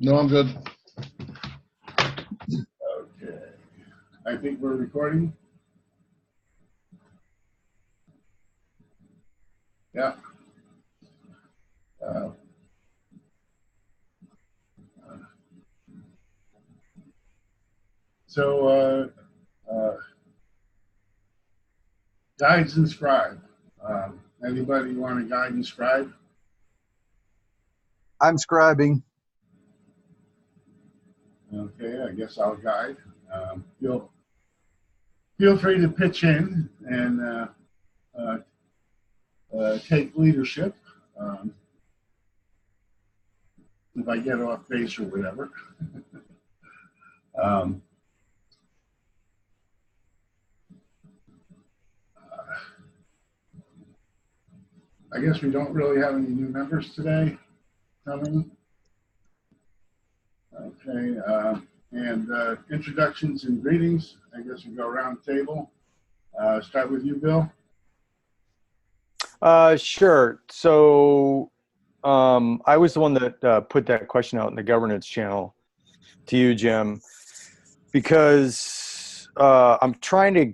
No, I'm good. Okay. I think we're recording. Yeah. So, guides and scribe. Anybody want to guide and scribe? I'm scribing. Okay, I guess I'll guide. Feel free to pitch in and take leadership if I get off base or whatever. I guess we don't really have any new members today coming. Okay, and introductions and greetings. I guess we go around the table. Start with you, Bill. Sure. So I was the one that put that question out in the governance channel to you, Jim, because I'm trying to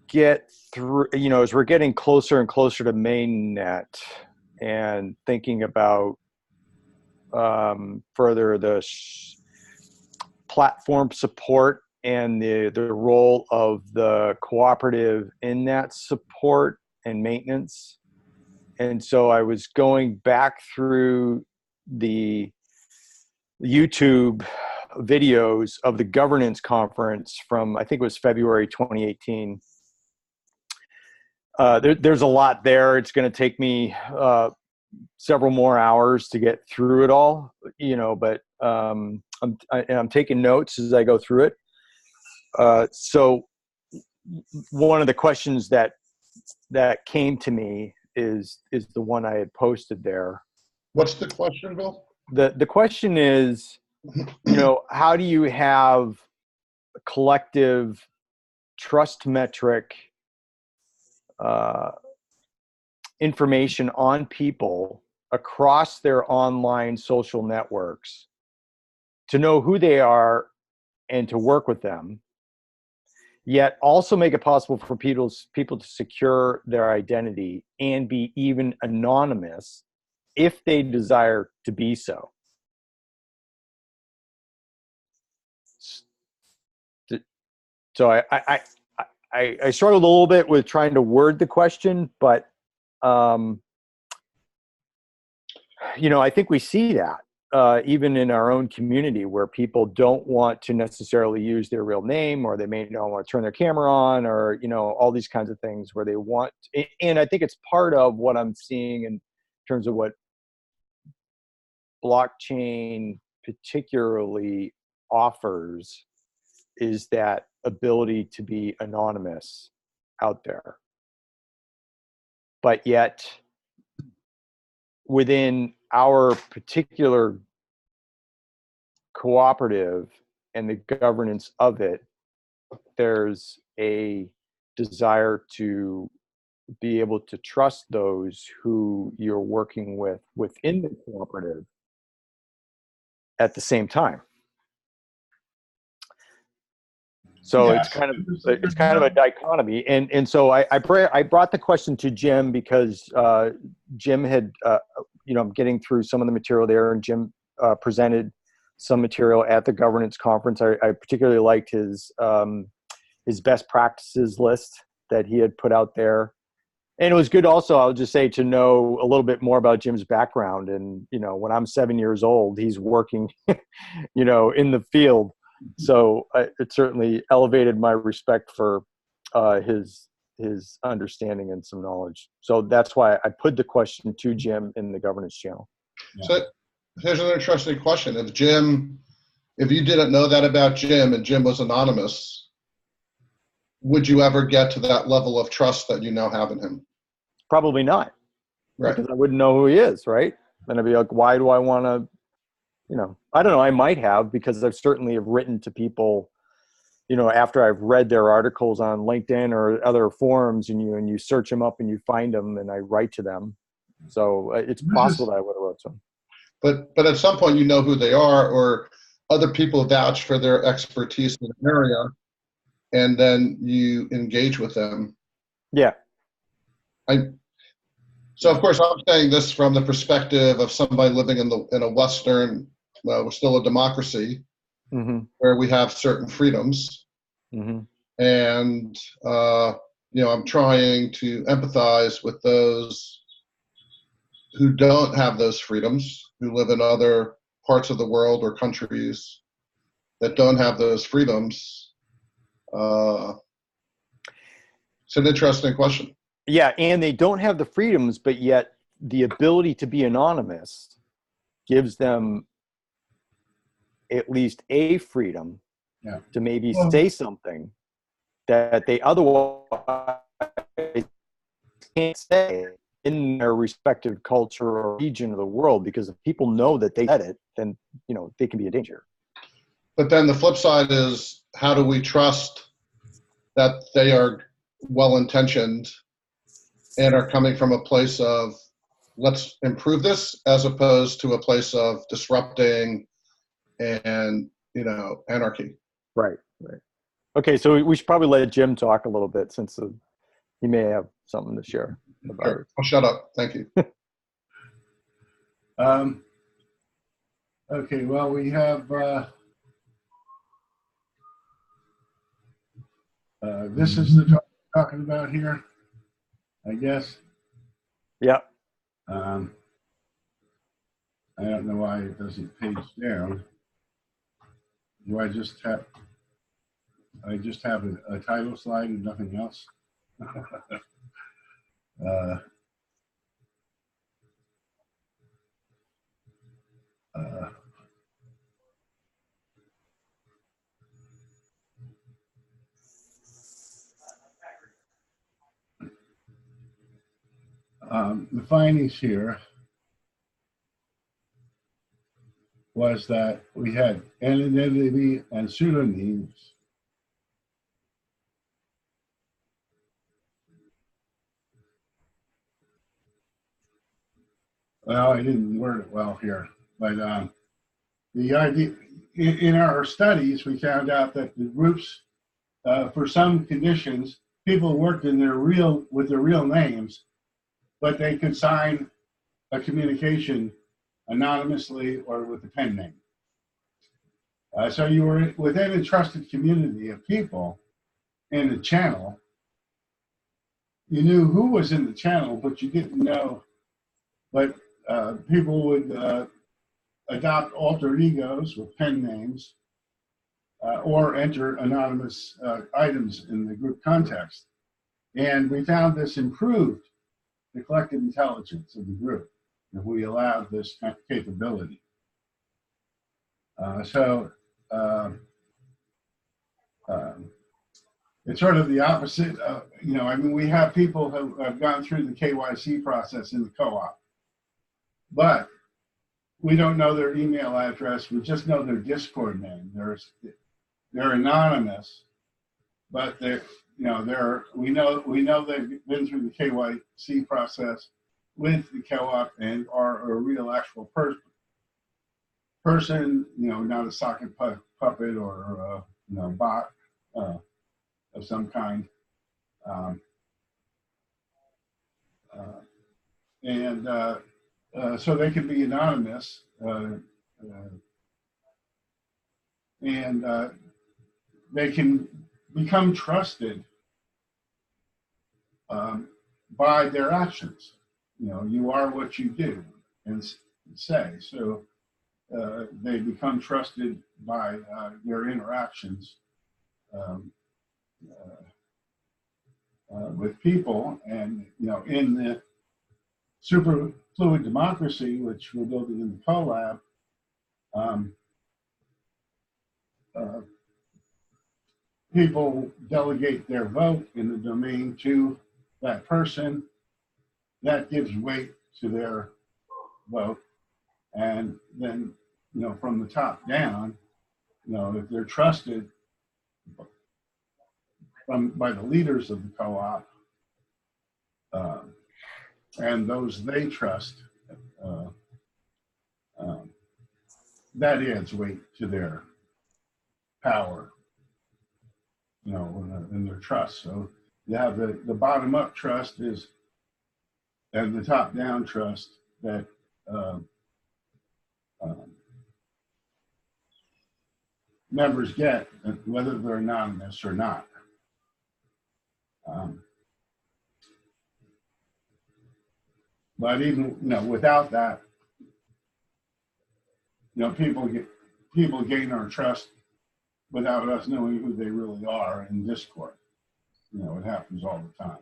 get through, as we're getting closer and closer to mainnet and thinking about further the platform support and the role of the cooperative in that support and maintenance. And so I was going back through the YouTube videos of the governance conference from, I think it was February 2018. There's a lot there. It's going to take me several more hours to get through it all, but I'm taking notes as I go through it. So one of the questions that came to me is the one I had posted there. What's the question, Bill? The question is, how do you have a collective trust metric information on people across their online social networks to know who they are and to work with them, yet also make it possible for people to secure their identity and be even anonymous if they desire to be so. So I struggled a little bit with trying to word the question, but I think we see that even in our own community where people don't want to necessarily use their real name, or they may not want to turn their camera on, or all these kinds of things where they want. And I think it's part of what I'm seeing in terms of what blockchain particularly offers is that ability to be anonymous out there. But yet, within our particular cooperative and the governance of it, there's a desire to be able to trust those who you're working with within the cooperative at the same time. So yes. it's kind of a dichotomy, and so I brought the question to Jim because Jim had I'm getting through some of the material there, and Jim presented some material at the governance conference. I particularly liked his best practices list that he had put out there, and it was good also, I'll just say, to know a little bit more about Jim's background. And when I'm 7 years old, he's working in the field. So it certainly elevated my respect for his understanding and some knowledge. So that's why I put the question to Jim in the governance channel. Yeah. So here's an interesting question. If you didn't know that about Jim and Jim was anonymous, would you ever get to that level of trust that you now have in him? Probably not. Right. Because I wouldn't know who he is, right? And I'd be like, why do I want to, I don't know, I might have, because I've certainly have written to people, after I've read their articles on LinkedIn or other forums, and you search them up and you find them, and I write to them. So it's possible that I would have wrote some. but at some point you know who they are, or other people vouch for their expertise in an area, and then you engage with them. Yeah. So of course I'm saying this from the perspective of somebody living in a Western, well, we're still a democracy, where we have certain freedoms, and I'm trying to empathize with those who don't have those freedoms, who live in other parts of the world or countries that don't have those freedoms. It's an interesting question. Yeah, and they don't have the freedoms, but yet the ability to be anonymous gives them at least a freedom to maybe say something that they otherwise can't say in their respective culture or region of the world, because if people know that they said it, then they can be a danger. But then the flip side is, how do we trust that they are well-intentioned and are coming from a place of let's improve this, as opposed to a place of disrupting and anarchy? Right. Okay, so we should probably let Jim talk a little bit, since he may have something to share about Sure. I'll shut up. Thank you. Okay, well, we have this is the talk we're talking about here, I guess. Yeah. I don't know why it doesn't page down. Do I just have a title slide and nothing else? The findings here was that we had anonymity and pseudonyms. Well, I didn't word it well here, but the idea in our studies, we found out that the groups, for some conditions, people worked with their real names, but they could sign a communication anonymously or with a pen name. So you were within a trusted community of people in a channel. You knew who was in the channel, but you didn't know. But people would adopt alter egos with pen names or enter anonymous items in the group context. And we found this improved the collective intelligence of the group if we allowed this capability. It's sort of the opposite. We have people who have gone through the KYC process in the co-op, but we don't know their email address. We just know their Discord name. They're anonymous, but we know they've been through the KYC process with the co-op and are a real actual person, not a socket puppet or bot of some kind. So they can be anonymous, and they can become trusted by their actions. You are what you do and say. So they become trusted by their interactions with people. And in the super fluid democracy, which we're building in the collab, people delegate their vote in the domain to that person. That gives weight to their vote. And then, from the top down, if they're trusted by the leaders of the co-op and those they trust, that adds weight to their power, you know, in their trust. So you have the bottom up trust is, and the top down trust that um, members get, whether they're anonymous or not. But even, you know, without that, you know, people gain our trust without us knowing who they really are in Discord. You know, it happens all the time.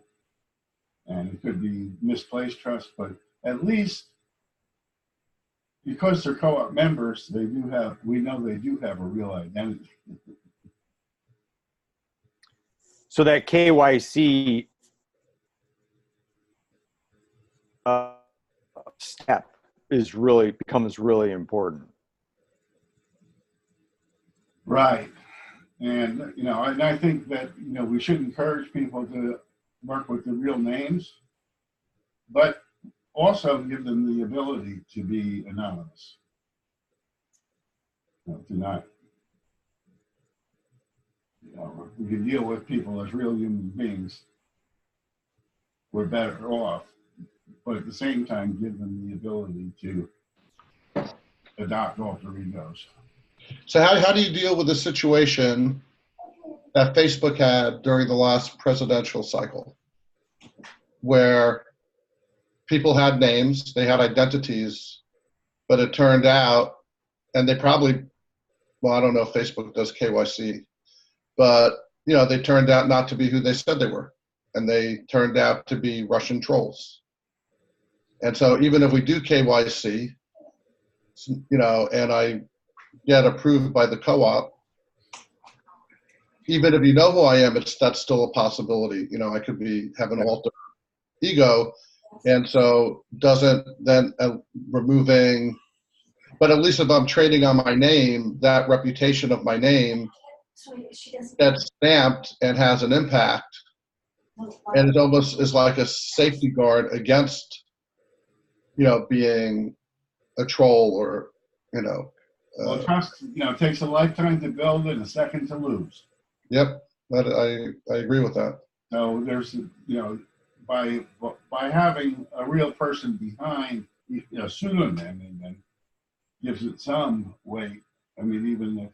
And it could be misplaced trust, but at least because they're co-op members, we know they do have a real identity. So that KYC step becomes really important. Right. And, you know, and I think that, you know, we should encourage people to work with the real names, but also give them the ability to be anonymous. You know, to not, you know, we can deal with people as real human beings. We're better off, but at the same time, give them the ability to adopt alter egos. So how do you deal with the situation that Facebook had during the last presidential cycle, where people had names, they had identities, but it turned out, and they probably, well, I don't know if Facebook does KYC, but, you know, they turned out not to be who they said they were, and they turned out to be Russian trolls. And so even if we do KYC, you know, and I get approved by the co-op, even if you know who I am, that's still a possibility. You know, I could have an alter ego, and so doesn't then removing, but at least if I'm trading on my name, that reputation of my name gets stamped and has an impact, and it almost is like a safety guard against, you know, being a troll or, you know. Well, trust, you know, it takes a lifetime to build and a second to lose. Yep, I agree with that. So there's, you know, by having a real person behind, you know, pseudonym, and then gives it some weight. I mean, even if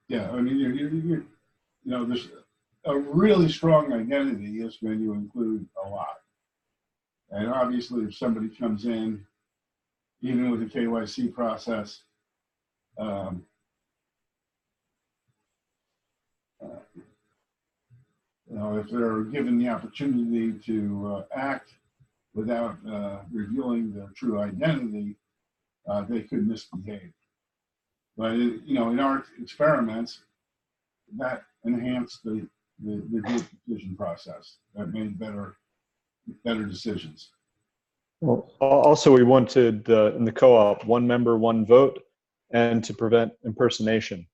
yeah, I mean, you know, there's a really strong identity is when you include a lot. And obviously, if somebody comes in, even with the KYC process, you know, if they're given the opportunity to act without revealing their true identity, they could misbehave. But you know, in our experiments, that enhanced the group decision process. That made better decisions. Well, also we wanted in the co-op 1 member, 1 vote, and to prevent impersonation.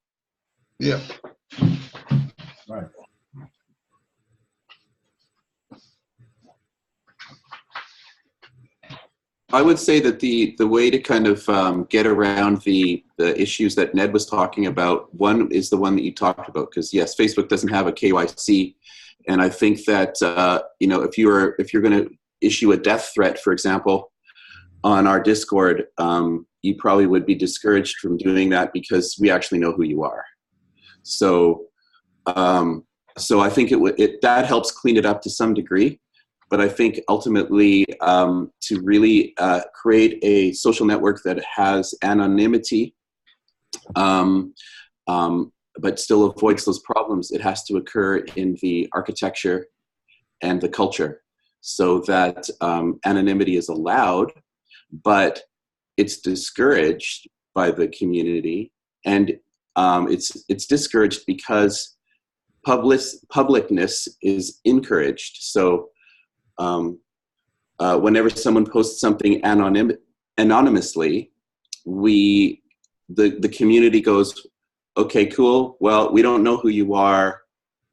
Yeah. Right. I would say that the way to kind of get around the issues that Ned was talking about, one is the one that you talked about, because yes, Facebook doesn't have a KYC, and I think that you know, if you're going to issue a death threat, for example, on our Discord, you probably would be discouraged from doing that because we actually know who you are. So so I think that helps clean it up to some degree. But I think ultimately to really create a social network that has anonymity, but still avoids those problems, it has to occur in the architecture and the culture, so that anonymity is allowed, but it's discouraged by the community, and it's discouraged because publicness is encouraged. So whenever someone posts something anonymously, the community goes, okay, cool. Well, we don't know who you are.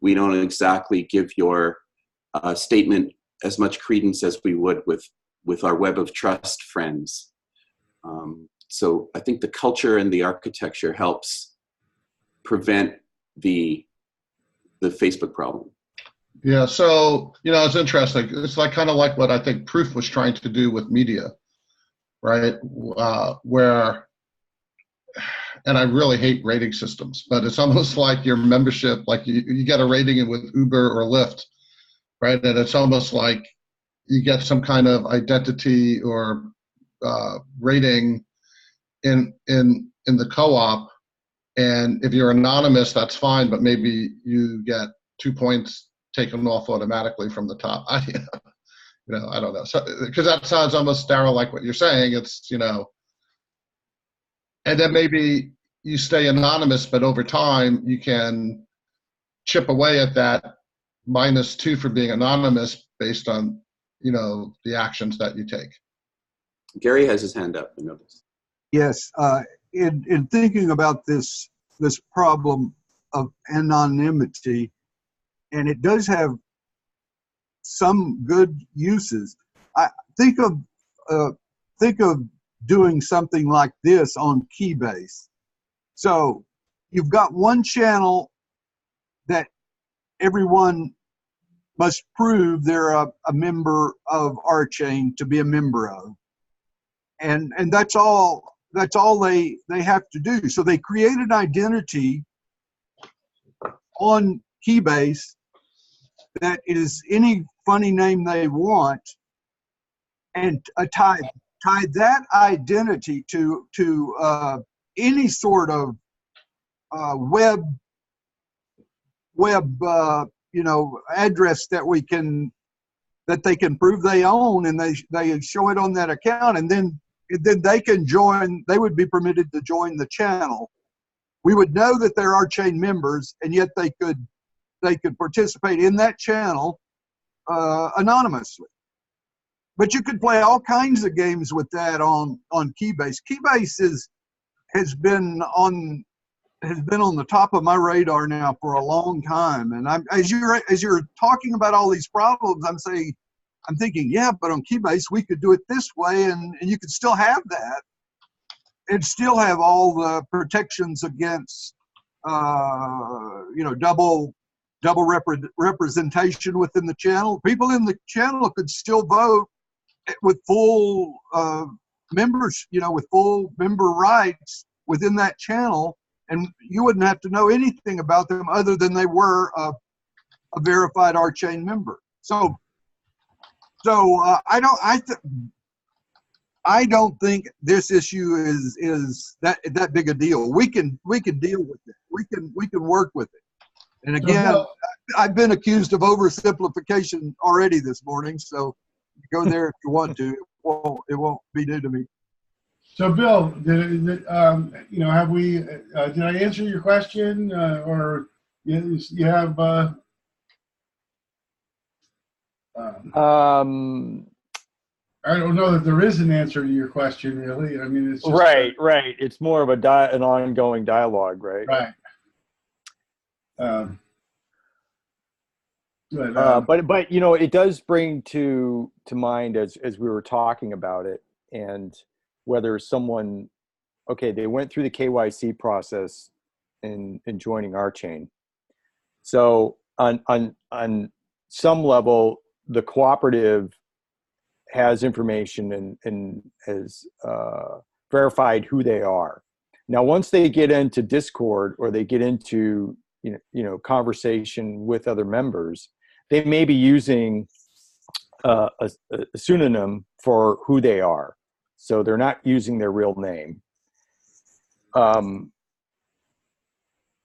We don't exactly give your statement as much credence as we would with our web of trust friends. So I think the culture and the architecture helps prevent the Facebook problem. Yeah, so it's interesting. It's like kind of like what I think Proof was trying to do with media, right? Where, and I really hate rating systems, but it's almost like your membership, like you get a rating with Uber or Lyft, right? And it's almost like you get some kind of identity or rating in the co-op, and if you're anonymous, that's fine, but maybe you get 2 points taken off automatically from the top. I don't know. So, because that sounds almost sterile, like what you're saying. It's and then maybe you stay anonymous, but over time you can chip away at that -2 for being anonymous based on the actions that you take. Gary has his hand up, I noticed. Yes, in thinking about this problem of anonymity, and it does have some good uses. I think of doing something like this on Keybase. So you've got one channel that everyone must prove they're a member of RChain to be a member of, and that's all they have to do. So they create an identity on Keybase that is any funny name they want, and tie that identity to any sort of web address that they can prove they own, and they show it on that account, and then they can join. They would be permitted to join the channel. We would know that they're RChain members, and yet they could participate in that channel anonymously. But you could play all kinds of games with that on Keybase. Keybase has been on the top of my radar now for a long time. And as you're talking about all these problems, I'm thinking, yeah, but on Keybase we could do it this way, and you could still have that, and still have all the protections against double representation within the channel. People in the channel could still vote with full members, with full member rights within that channel, and you wouldn't have to know anything about them other than they were a verified RChain member. So I don't think this issue is that big a deal. We can deal with it. We can work with it. And again, I've been accused of oversimplification already this morning, so go there if you want to. It won't be new to me. So, Bill, have we? Did I answer your question, or you have? I don't know that there is an answer to your question, really. I mean, it's just right. It's more of an ongoing dialogue, right? Right. But it does bring to mind as we were talking about it, and whether someone, they went through the KYC process in joining RChain. So on some level, the cooperative has information and has verified who they are. Now, once they get into Discord or they get into conversation with other members, they may be using a pseudonym for who they are. So they're not using their real name.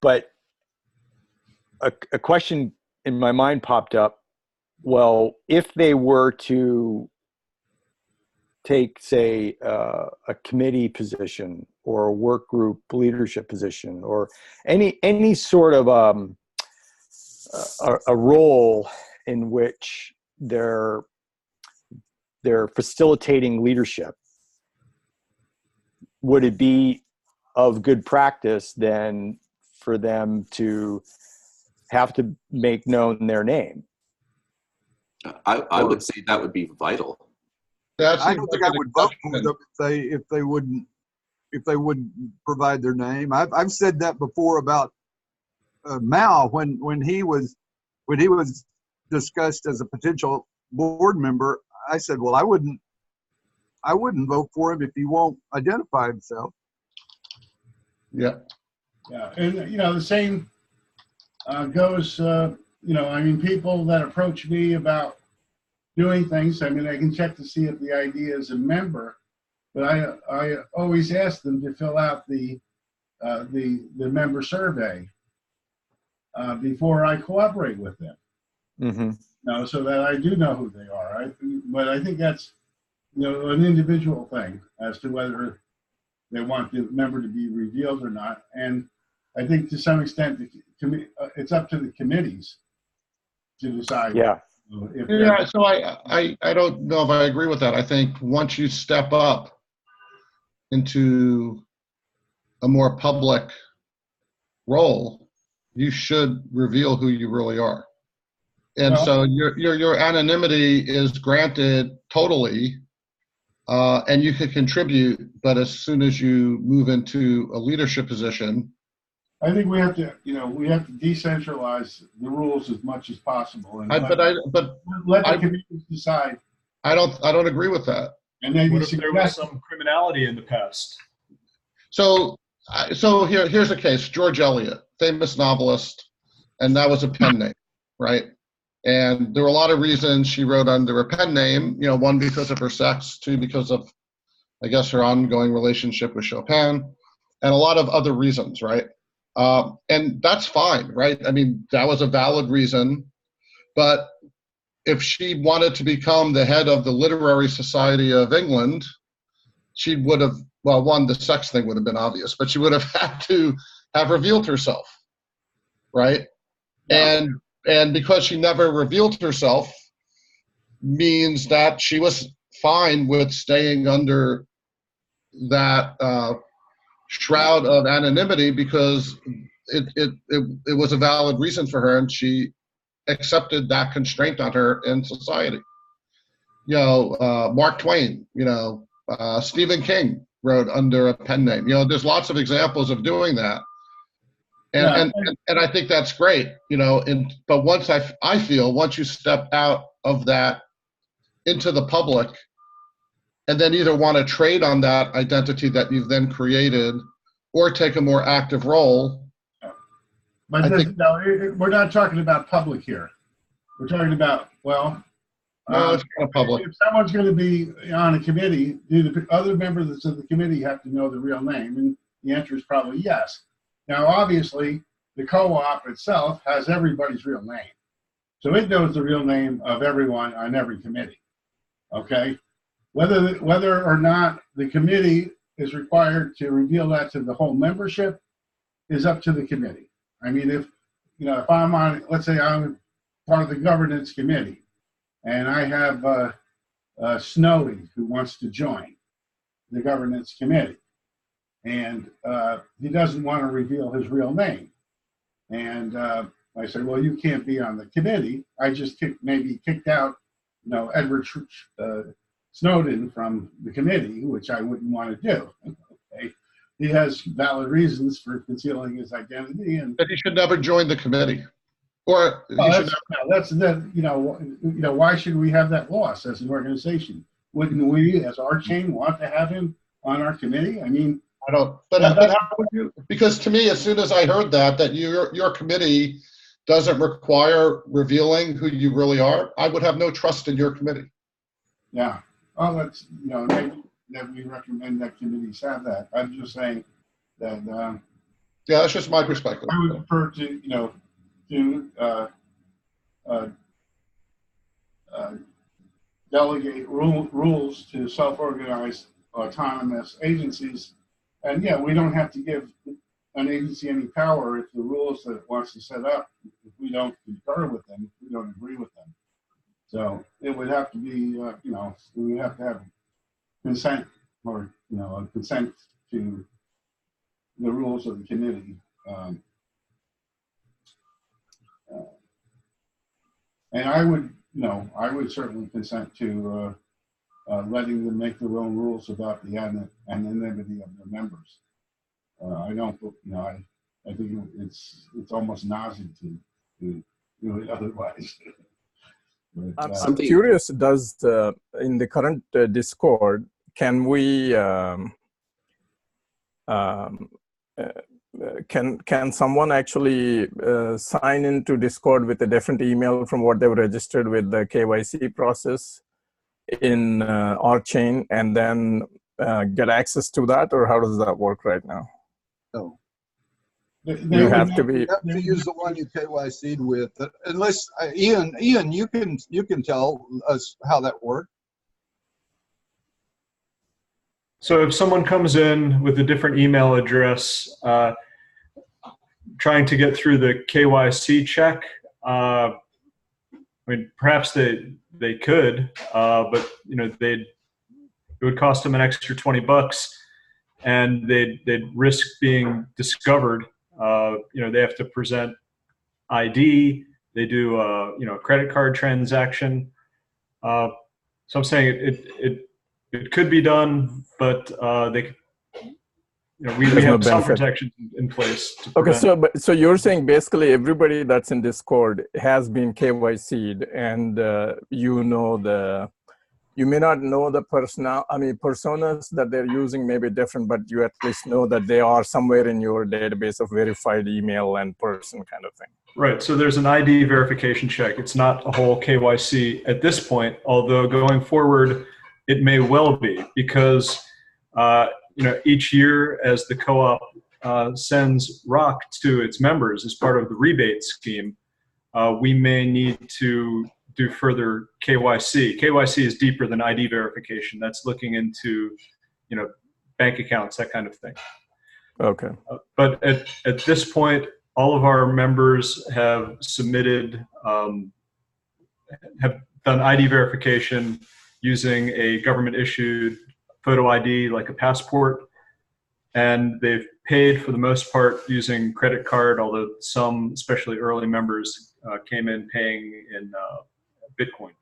But a question in my mind popped up. Well, if they were to take, say, a committee position or a work group leadership position or any sort of a role in which they're facilitating leadership, would it be of good practice then for them to have to make known their name. I would say that would be vital. I don't think I would vote for them if they wouldn't provide their name. I've said that before about Mao when he was discussed as a potential board member. I said, well, I wouldn't vote for him if he won't identify himself. Yeah. Yeah, and the same goes. I mean, people that approach me about doing things. I mean, I can check to see if the ID is a member, but I always ask them to fill out the member survey before I cooperate with them. Mm-hmm. So that I do know who they are. But I think that's an individual thing as to whether they want the member to be revealed or not. And I think to some extent it's up to the committees to decide. Yeah. Yeah, so I don't know if I agree with that. I think once you step up into a more public role, you should reveal who you really are. And so your anonymity is granted totally, and you can contribute, but as soon as you move into a leadership position, I think we have to decentralize the rules as much as possible, and let the committees decide. I don't agree with that. And maybe what if there was some criminality in the past? So here's a case: George Eliot, famous novelist, and that was a pen name, right? And there were a lot of reasons she wrote under a pen name. One because of her sex, two because of, I guess, her ongoing relationship with Chopin, and a lot of other reasons, right? And that's fine, right? I mean, that was a valid reason. But if she wanted to become the head of the Literary Society of England, she would have, well, one, the sex thing would have been obvious, but she would have had to have revealed herself, right? Yeah. And because she never revealed herself means that she was fine with staying under that shroud of anonymity because it was a valid reason for her, and she accepted that constraint on her in society. Mark Twain, Stephen King wrote under a pen name. There's lots of examples of doing that. And I think that's great, but once I feel once you step out of that into the public and then either want to trade on that identity that you've then created or take a more active role. But we're not talking about public here. We're talking about, no, it's kind of public. If someone's going to be on a committee, do the other members of the committee have to know the real name? And the answer is probably yes. Now, obviously, the co-op itself has everybody's real name. So it knows the real name of everyone on every committee, okay? Whether or not the committee is required to reveal that to the whole membership is up to the committee. I mean, if I'm on, let's say I'm part of the governance committee, and I have Snowy who wants to join the governance committee, and he doesn't want to reveal his real name. And I say, well, you can't be on the committee. I just kicked out, Edward Snowden from the committee, which I wouldn't want to do. Okay. He has valid reasons for concealing his identity, but he should never join the committee. Or why should we have that loss as an organization? Wouldn't we, as RChain, want to have him on our committee? I mean, I don't. But how would you? Because to me, as soon as I heard that your committee doesn't require revealing who you really are, I would have no trust in your committee. Yeah. Oh, that's maybe that we recommend that committees have that. I'm just saying that. Yeah, that's just my perspective. I would prefer to delegate rules to self-organized autonomous agencies. And yeah, we don't have to give an agency any power if the rules that it wants to set up, if we don't concur with them, if we don't agree with them. So it would have to be, we would have to have consent or, a consent to the rules of the committee. And I would, I would certainly consent to letting them make their own rules about the anonymity of their members. I don't, I think it's almost nauseous to do it otherwise. But, I'm curious, in the current Discord, can we, can someone actually sign into Discord with a different email from what they've registered with the KYC process in RChain and then get access to that, or how does that work right now? No. You have to be. You have to use the one you KYC'd with, unless Ian, you can tell us how that works. So if someone comes in with a different email address, trying to get through the KYC check, I mean, perhaps they could, but it would cost them an extra $20, and they'd risk being discovered. They have to present ID. They do a credit card transaction. So I'm saying it could be done, but we have some protections in place. Okay, so you're saying basically everybody that's in Discord has been KYC'd, and you may not know the personas that they're using may be different, but you at least know that they are somewhere in your database of verified email and person kind of thing. Right, so there's an ID verification check. It's not a whole KYC at this point, although going forward, it may well be, because each year as the co-op sends ROC to its members as part of the rebate scheme, we may need to do further KYC. KYC is deeper than ID verification. That's looking into, bank accounts, that kind of thing. Okay. But at this point, all of our members have submitted, have done ID verification using a government-issued photo ID like a passport, and they've paid for the most part using credit card, although some, especially early members, came in paying in Bitcoin.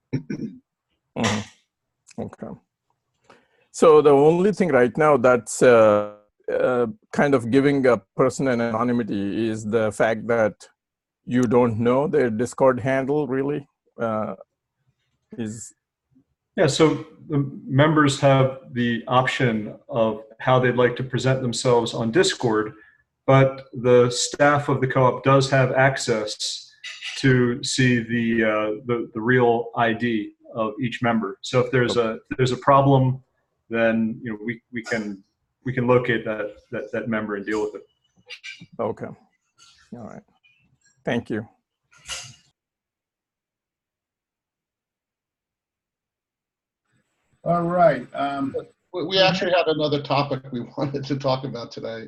Okay. So the only thing right now that's kind of giving a person an anonymity is the fact that you don't know their Discord handle, really? Yeah, so the members have the option of how they'd like to present themselves on Discord, but the staff of the co-op does have access to see the real ID of each member. So if there's a problem, then we can locate that member and deal with it. Okay. All right. Thank you. All right. We actually had another topic we wanted to talk about today.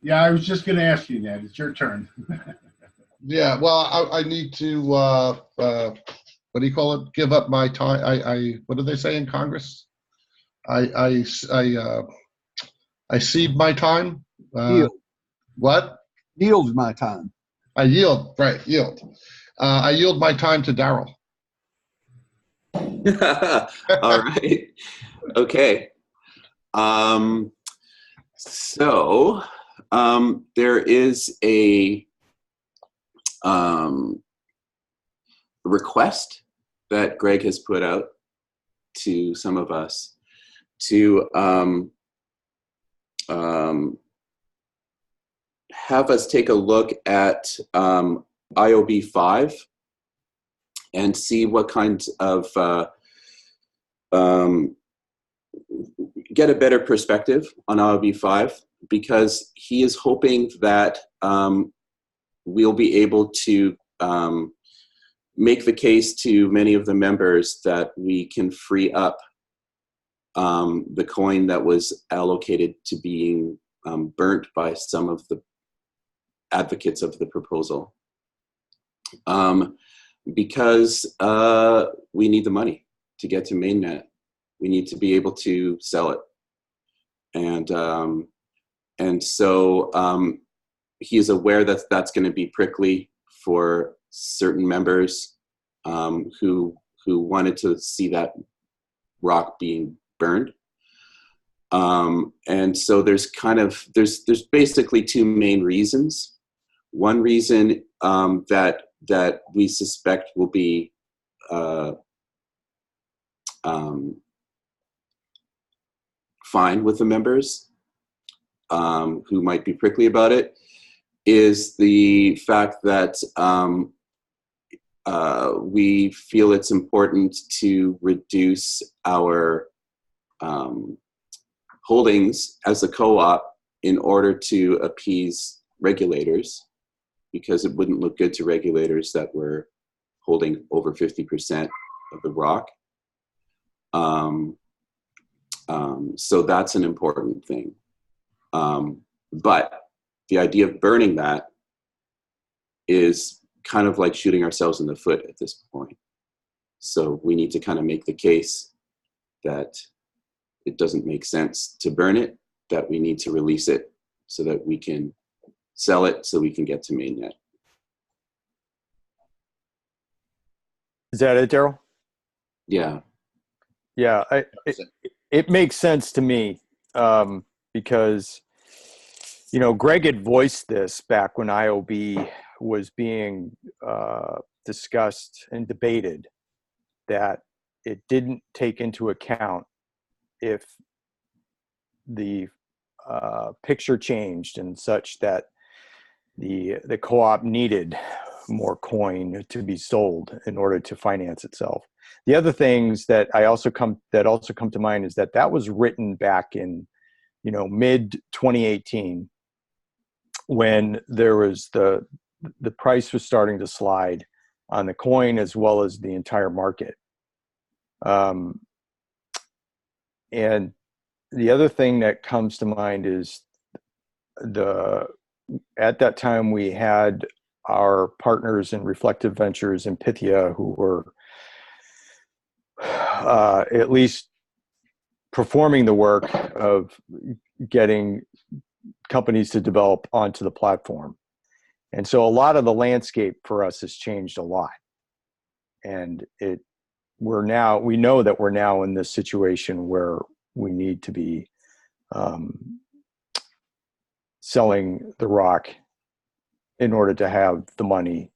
Yeah, I was just going to ask you, Ned. It's your turn. Yeah, well, I need to, what do you call it? Give up my time. What do they say in Congress? I cede my time. Yield. What? Yield my time. I yield, right, yield. I yield my time to Daryl. All right. Okay. So there is a request that Greg has put out to some of us to have us take a look at IOB5 and see what kinds of get a better perspective on IOB5, because he is hoping that we'll be able to make the case to many of the members that we can free up the coin that was allocated to being burnt by some of the advocates of the proposal. Because we need the money to get to mainnet. We need to be able to sell it. And so he is aware that that's going to be prickly for certain members. who wanted to see that rock being burned. And so there's basically two main reasons. One reason that we suspect will be fine with the members who might be prickly about it is the fact that we feel it's important to reduce our holdings as a co-op in order to appease regulators, because it wouldn't look good to regulators that were holding over 50% of the rock. So that's an important thing. But the idea of burning that is kind of like shooting ourselves in the foot at this point. So we need to kind of make the case that it doesn't make sense to burn it, that we need to release it so that we can sell it so we can get to mainnet. Is that it, Daryl? Yeah. Yeah, it makes sense to me because, you know, Greg had voiced this back when IOB was being discussed and debated, that it didn't take into account if the picture changed and such that the co-op needed more coin to be sold in order to finance itself. The other things that also come to mind is that was written back in, you know, mid 2018, when there was the price was starting to slide on the coin as well as the entire market. And the other thing that comes to mind is at that time we had our partners in Reflective Ventures and Pythia who were at least performing the work of getting companies to develop onto the platform. And so a lot of the landscape for us has changed a lot. And we know that we're now in this situation where we need to be selling the rock in order to have the money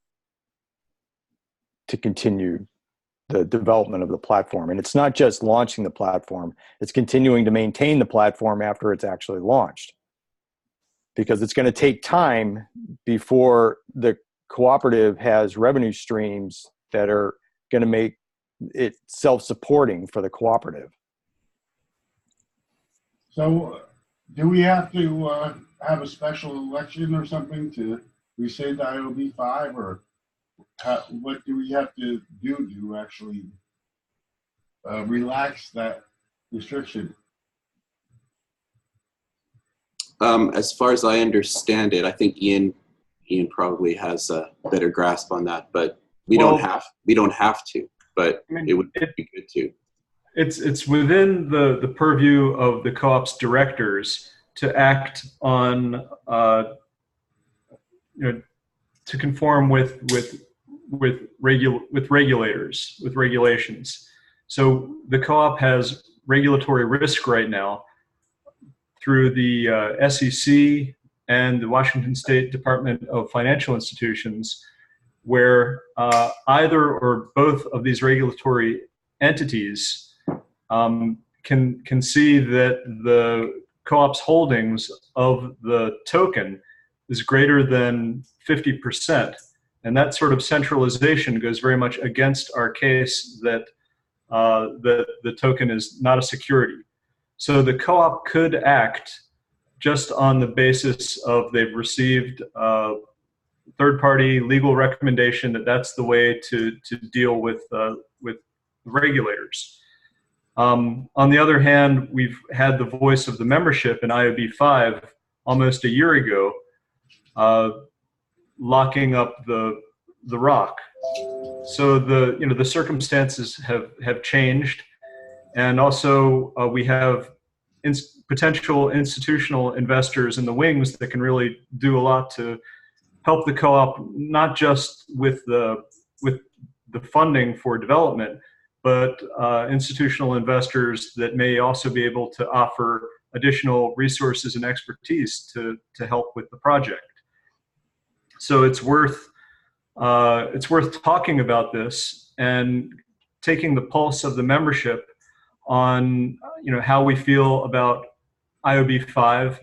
to continue the development of the platform. And it's not just launching the platform, it's continuing to maintain the platform after it's actually launched. Because it's going to take time before the cooperative has revenue streams that are going to make it self-supporting for the cooperative. So do we have to have a special election or something to rescind IOB 5, or what do we have to do to actually relax that restriction? As far as I understand it, I think Ian probably has a better grasp on that, but we don't have to, but I mean, it would be good to. It's within the purview of the co-op's directors to act on, to conform with regulators, with regulations. So the co-op has regulatory risk right now through the SEC and the Washington State Department of Financial Institutions, where either or both of these regulatory entities can see that the co-op's holdings of the token is greater than 50%. And that sort of centralization goes very much against our case that the token is not a security. So the co-op could act just on the basis of they've received third-party legal recommendation that that's the way to deal with regulators. On the other hand, we've had the voice of the membership in IOB 5 almost a year ago, locking up the rock. So the circumstances have changed, and also we have potential institutional investors in the wings that can really do a lot to help the co-op, not just with the funding for development, but institutional investors that may also be able to offer additional resources and expertise to help with the project. So it's worth talking about this and taking the pulse of the membership on how we feel about IOB5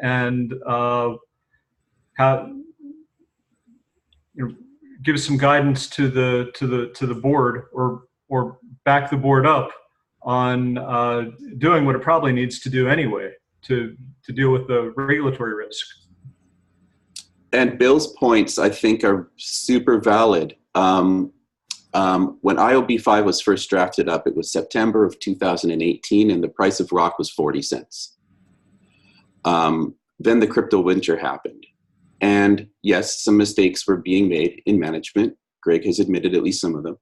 and how give some guidance to the board or back the board up on doing what it probably needs to do anyway to deal with the regulatory risk. And Bill's points, I think, are super valid. When IOB5 was first drafted up, it was September of 2018, and the price of rock was 40 cents. Then the crypto winter happened. And yes, some mistakes were being made in management. Greg has admitted at least some of them.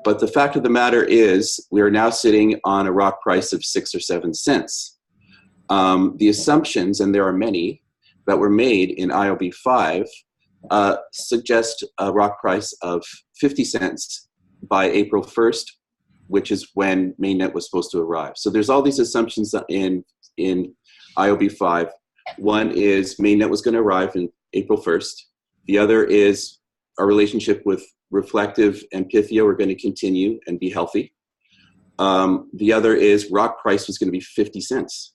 But the fact of the matter is, we are now sitting on a rock price of 6 or 7 cents. The assumptions, and there are many, that were made in IOB5 suggest a rock price of 50 cents by April 1st, which is when mainnet was supposed to arrive. So there's all these assumptions in IOB5. One is mainnet was going to arrive in April 1st. The other is our relationship with Reflective and Pythia were going to continue and be healthy. The other is rock price was going to be 50 cents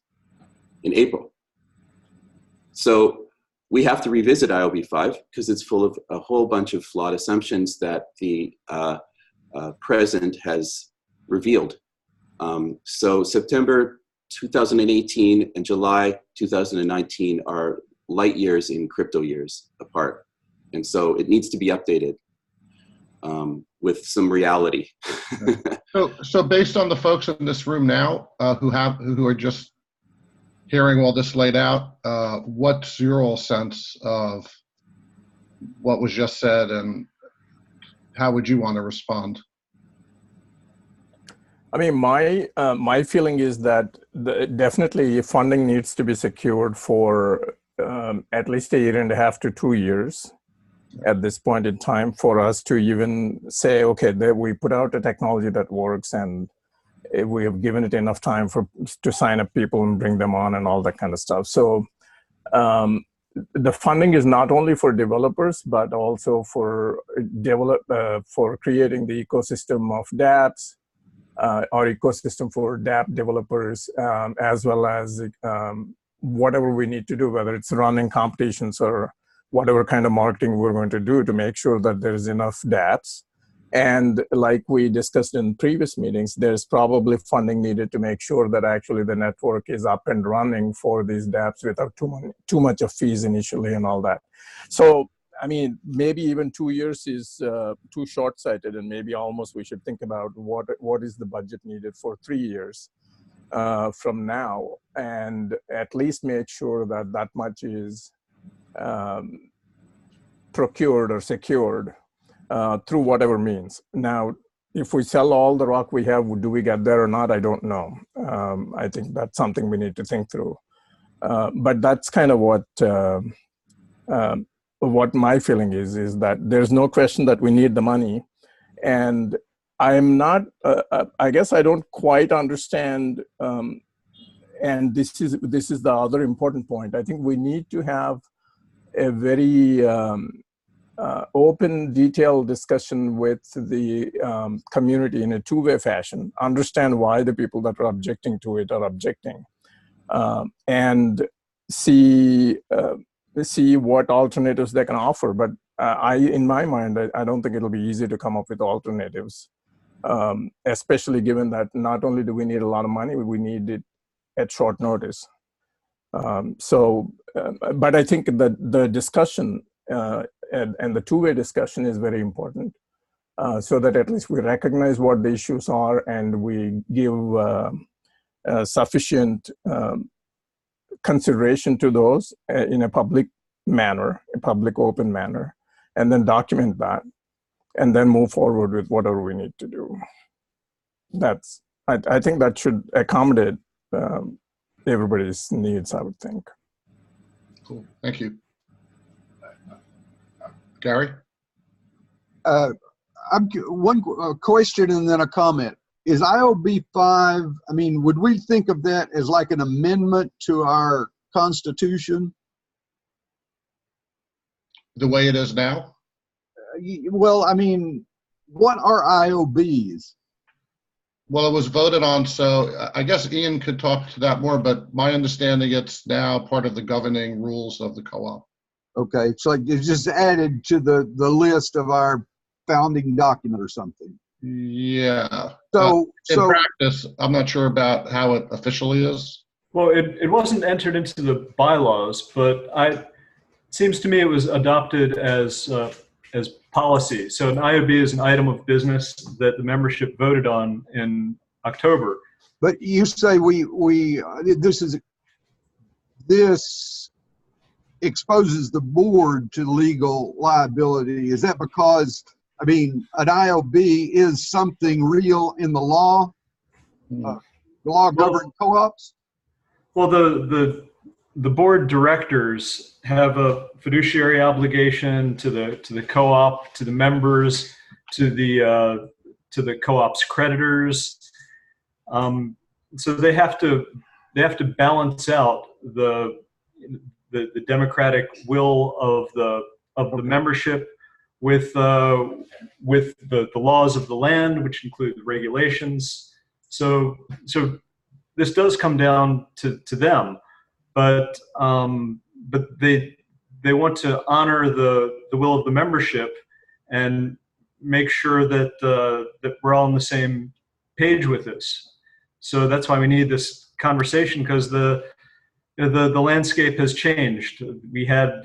in April. So we have to revisit IOB5 because it's full of a whole bunch of flawed assumptions that the president has revealed. So September 2018 and July 2019 are light years in crypto years apart. And so it needs to be updated with some reality. So based on the folks in this room now who are just hearing all this laid out, what's your sense of what was just said, and how would you want to respond? I mean, my feeling is that definitely funding needs to be secured for at least 1.5 to 2 years at this point in time for us to even say, okay, we put out a technology that works and we have given it enough time to sign up people and bring them on and all that kind of stuff. So the funding is not only for developers, but also for creating the ecosystem of dApps, our ecosystem for dApp developers, as well as whatever we need to do, whether it's running competitions or whatever kind of marketing we're going to do to make sure that there's enough dApps. And like we discussed in previous meetings, there's probably funding needed to make sure that actually the network is up and running for these dApps without too much of fees initially and all that. So, I mean, maybe even 2 years is too short-sighted, and maybe almost we should think about what is the budget needed for 3 years from now, and at least make sure that that much is procured or secured through whatever means. Now, if we sell all the rock we have, do we get there or not? I don't know. I think that's something we need to think through. But that's kind of what my feeling is that there's no question that we need the money. And I'm not, I guess I don't quite understand, and this is the other important point. I think we need to have a very open, detailed discussion with the community in a two-way fashion, understand why the people that are objecting to it are objecting, and see what alternatives they can offer. But in my mind, I don't think it'll be easy to come up with alternatives, especially given that not only do we need a lot of money, we need it at short notice. But I think that the discussion and the two-way discussion is very important, so that at least we recognize what the issues are and we give sufficient consideration to those in a public manner, a public open manner, and then document that, and then move forward with whatever we need to do. I think that should accommodate everybody's needs, I would think. Cool, thank you. Gary? one question and then a comment. Is IOB 5, I mean, would we think of that as like an amendment to our Constitution? The way it is now? Well, I mean, what are IOBs? Well, it was voted on, so I guess Ian could talk to that more, but my understanding it's now part of the governing rules of the co-op. Okay, so it's just added to the list of our founding document or something. Yeah. So, in practice, I'm not sure about how it officially is. Well, it wasn't entered into the bylaws, but it seems to me it was adopted as policy. So an IOB is an item of business that the membership voted on in October. But you say this exposes the board to legal liability. Is that because, I mean, an IOB is something real in the law? The law governing co-ops? Well, the board directors have a fiduciary obligation to the co-op, to the members, to the co-op's creditors. So they have to balance out the democratic will of the membership with the laws of the land, which include the regulations. So this does come down to them, but they want to honor the will of the membership and make sure that that we're all on the same page with this. So that's why we need this conversation, because the landscape has changed. We had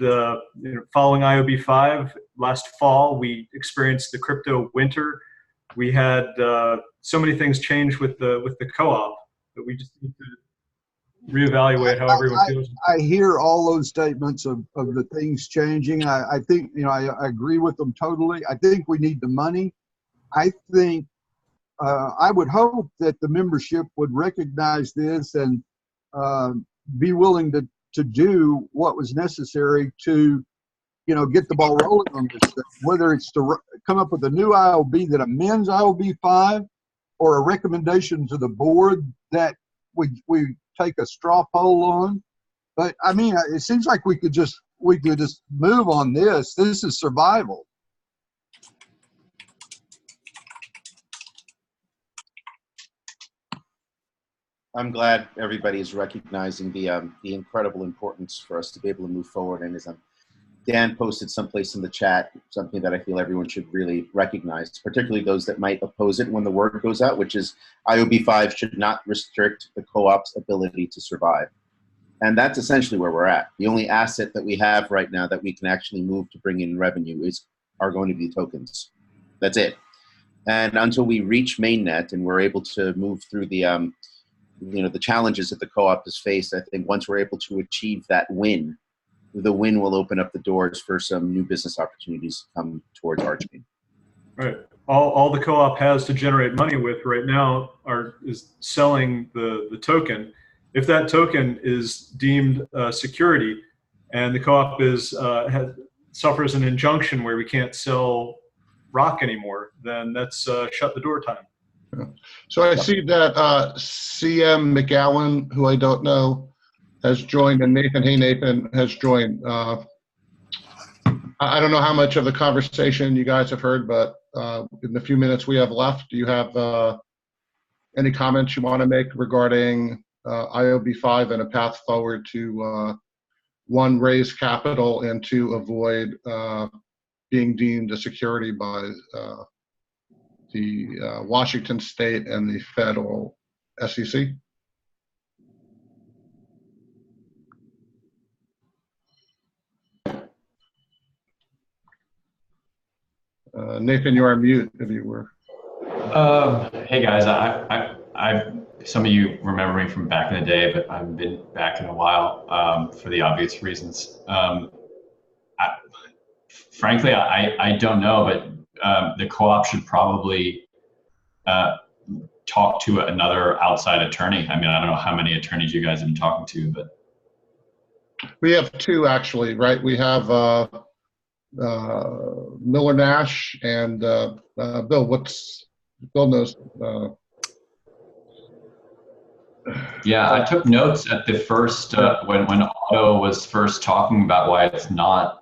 following IOB 5 last fall, we experienced the crypto winter. We had so many things change with the co-op that we just need to reevaluate how everyone feels. I hear all those statements of the things changing. I think, I agree with them totally. I think we need the money. I think, I would hope that the membership would recognize this and be willing to do what was necessary to, get the ball rolling on this thing, whether it's to come up with a new IOB that amends IOB 5 or a recommendation to the board that we take a straw poll on. But I mean, it seems like we could just move on this. This is survival. I'm glad everybody is recognizing the incredible importance for us to be able to move forward. And as Dan posted someplace in the chat, something that I feel everyone should really recognize, particularly those that might oppose it when the word goes out, which is IOB 5 should not restrict the co-op's ability to survive. And that's essentially where we're at. The only asset that we have right now that we can actually move to bring in revenue are going to be tokens. That's it. And until we reach mainnet and we're able to move through the the challenges that the co-op has faced, I think once we're able to achieve that win, the win will open up the doors for some new business opportunities to come towards RChain. Right. All the co-op has to generate money with right now is selling the token. If that token is deemed security and the co-op suffers an injunction where we can't sell rock anymore, then that's shut the door time. Yeah. So I see that CM McGowan, who I don't know, has joined, and Nathan, hey Nathan, has joined. I don't know how much of the conversation you guys have heard, but in the few minutes we have left, do you have any comments you want to make regarding IOB 5 and a path forward to one, raise capital, and two, avoid being deemed a security by the Washington State and the federal SEC? Nathan, you are mute if you were. Hey guys, I some of you remember me from back in the day, but I haven't been back in a while for the obvious reasons. Frankly, I don't know, but the co-op should probably talk to another outside attorney. I mean, I don't know how many attorneys you guys have been talking to, but we have two actually, right? We have Miller Nash and Bill. Bill knows? Yeah, I took notes at the first when Otto was first talking about why it's not.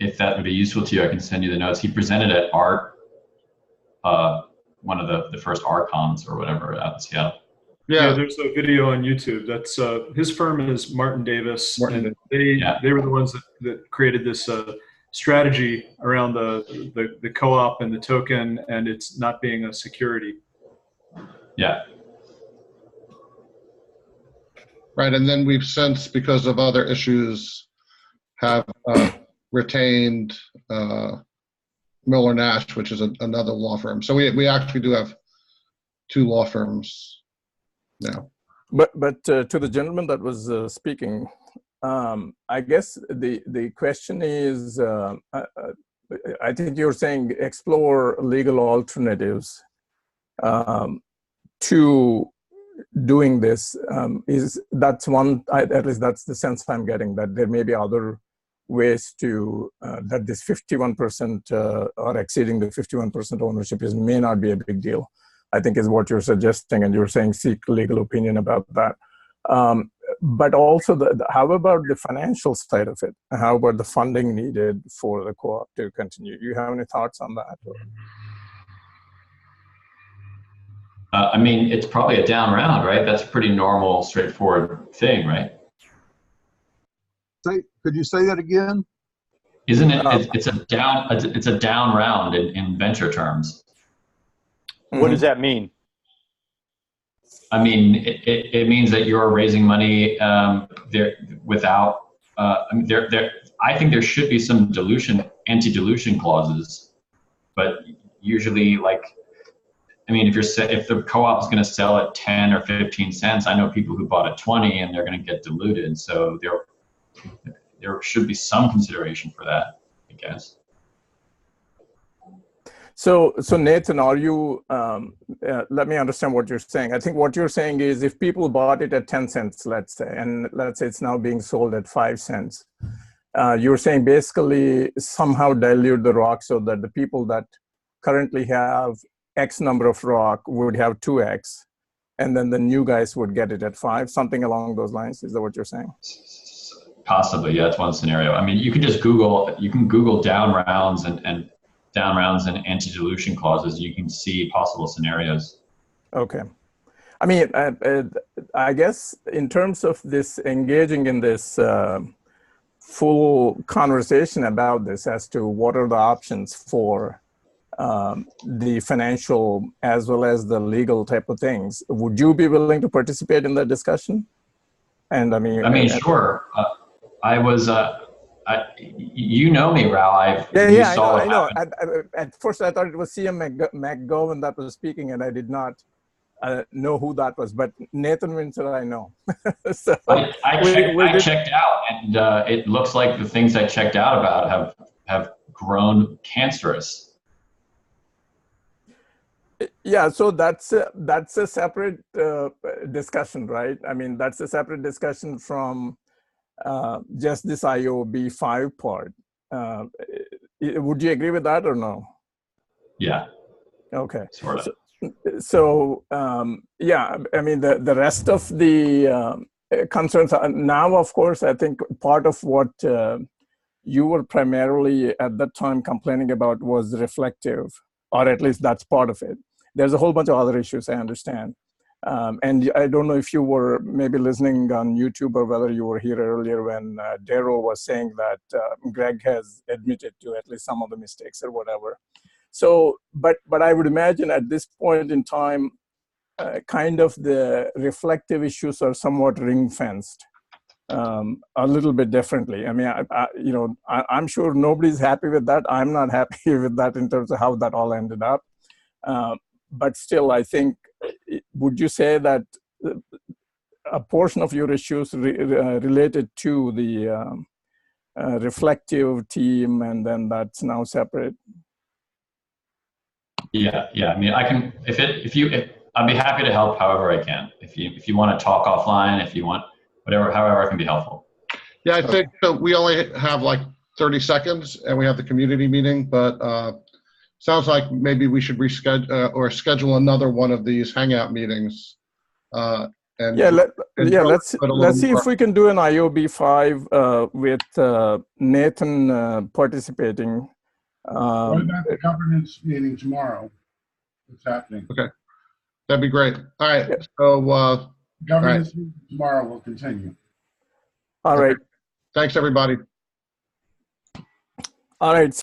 If that would be useful to you, I can send you the notes. He presented at Art, one of the first ArtCons or whatever out in Seattle. Yeah, there's a video on YouTube. That's his firm is Martin Davis, and they were the ones that created this strategy around the co-op and the token, and it's not being a security. Yeah. Right, and then we've since, because of other issues, have retained Miller Nash, which is another law firm. So we actually do have two law firms now. But to the gentleman that was speaking, I guess the question is, I think you're saying explore legal alternatives to doing this. That's one, at least that's the sense I'm getting, that there may be other ways to, that this 51% or exceeding the 51% ownership may not be a big deal, I think is what you're suggesting, and you're saying seek legal opinion about that. But also, how about the financial side of it? How about the funding needed for the co-op to continue? You have any thoughts on that? I mean, it's probably a down round, right? That's a pretty normal, straightforward thing, right? Could you say that again? Isn't it? It's a down round in venture terms. What does that mean? I mean, it means that you're raising money there without. I mean, I think there should be some anti-dilution clauses, but usually, like, I mean, if the co-op is going to sell at 10 or 15 cents, I know people who bought at 20 and they're going to get diluted. So there should be some consideration for that, I guess. So Nathan, are you, let me understand what you're saying. I think what you're saying is if people bought it at 10 cents, let's say, and let's say it's now being sold at 5 cents, you're saying basically somehow dilute the rock so that the people that currently have X number of rock would have 2X, and then the new guys would get it at 5, something along those lines. Is that what you're saying? Possibly, yeah, that's one scenario. I mean, you can just Google down rounds and anti-dilution clauses. You can see possible scenarios. Okay. I mean, I guess in terms of this engaging in this full conversation about this as to what are the options for the financial as well as the legal type of things, would you be willing to participate in that discussion? And I mean, sure. I was, you know me, Rao. I know. At first, I thought it was CM McGovern that was speaking, and I did not know who that was. But Nathan Winsor, I know. So I checked out, and it looks like the things I checked out about have grown cancerous. Yeah, so that's a separate discussion, right? I mean, that's a separate discussion from just this IOB5 part. Would you agree with that or no? Yeah. Okay. Sort of. So yeah, I mean, the rest of the concerns are now, of course, I think part of what you were primarily at that time complaining about was reflective, or at least that's part of it. There's a whole bunch of other issues, I understand. And I don't know if you were maybe listening on YouTube or whether you were here earlier when Daryl was saying that Greg has admitted to at least some of the mistakes or whatever. So, but I would imagine at this point in time, kind of the reflective issues are somewhat ring-fenced a little bit differently. I mean, I'm sure nobody's happy with that. I'm not happy with that in terms of how that all ended up. But still, I think, would you say that a portion of your issues related to the reflective team, and then that's now separate? Yeah. I mean, I can, I'd be happy to help however I can. If you want to talk offline, if you want, however I can be helpful. Yeah, I think so. We only have like 30 seconds and we have the community meeting, but sounds like maybe we should reschedule or schedule another one of these hangout meetings. And let's put a little see more. if we can do an IOB 5 with Nathan participating. What about the governance meeting tomorrow? What's happening? Okay, that'd be great. All right, so Governance meeting tomorrow will continue. All right. Thanks, everybody. All right.